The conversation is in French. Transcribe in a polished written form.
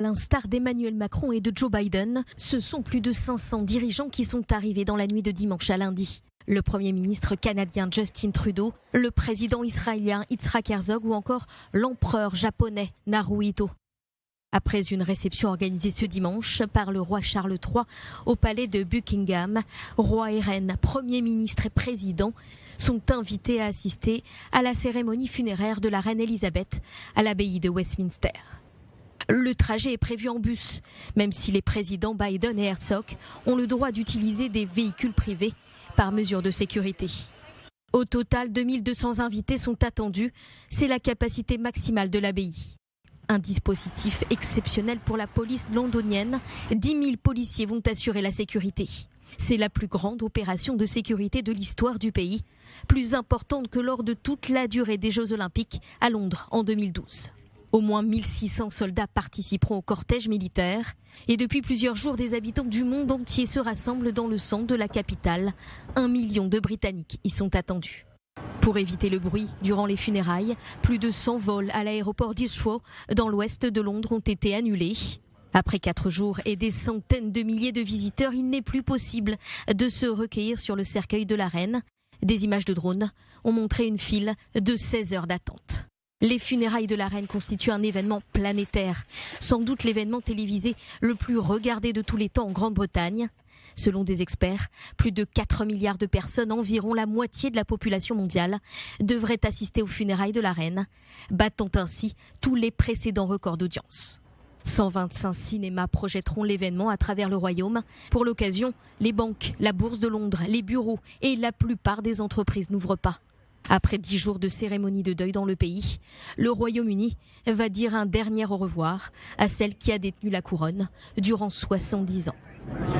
À l'instar d'Emmanuel Macron et de Joe Biden, ce sont plus de 500 dirigeants qui sont arrivés dans la nuit de dimanche à lundi. Le Premier ministre canadien Justin Trudeau, le président israélien Yitzhak Herzog ou encore l'empereur japonais Naruhito. Après une réception organisée ce dimanche par le roi Charles III au palais de Buckingham, roi et reine, Premier ministre et président sont invités à assister à la cérémonie funéraire de la reine Elisabeth à l'abbaye de Westminster. Le trajet est prévu en bus, même si les présidents Biden et Herzog ont le droit d'utiliser des véhicules privés par mesure de sécurité. Au total, 2200 invités sont attendus. C'est la capacité maximale de l'abbaye. Un dispositif exceptionnel pour la police londonienne. 10 000 policiers vont assurer la sécurité. C'est la plus grande opération de sécurité de l'histoire du pays, plus importante que lors de toute la durée des Jeux Olympiques à Londres en 2012. Au moins 1600 soldats participeront au cortège militaire. Et depuis plusieurs jours, des habitants du monde entier se rassemblent dans le centre de la capitale. 1 million de Britanniques y sont attendus. Pour éviter le bruit durant les funérailles, plus de 100 vols à l'aéroport d'Heathrow, dans l'ouest de Londres, ont été annulés. Après 4 jours et des centaines de milliers de visiteurs, il n'est plus possible de se recueillir sur le cercueil de la reine. Des images de drones ont montré une file de 16 heures d'attente. Les funérailles de la reine constituent un événement planétaire, sans doute l'événement télévisé le plus regardé de tous les temps en Grande-Bretagne. Selon des experts, plus de 4 milliards de personnes, environ la moitié de la population mondiale, devraient assister aux funérailles de la reine, battant ainsi tous les précédents records d'audience. 125 cinémas projetteront l'événement à travers le royaume. Pour l'occasion, les banques, la bourse de Londres, les bureaux et la plupart des entreprises n'ouvrent pas. Après 10 jours de cérémonie de deuil dans le pays, le Royaume-Uni va dire un dernier au revoir à celle qui a détenu la couronne durant 70 ans.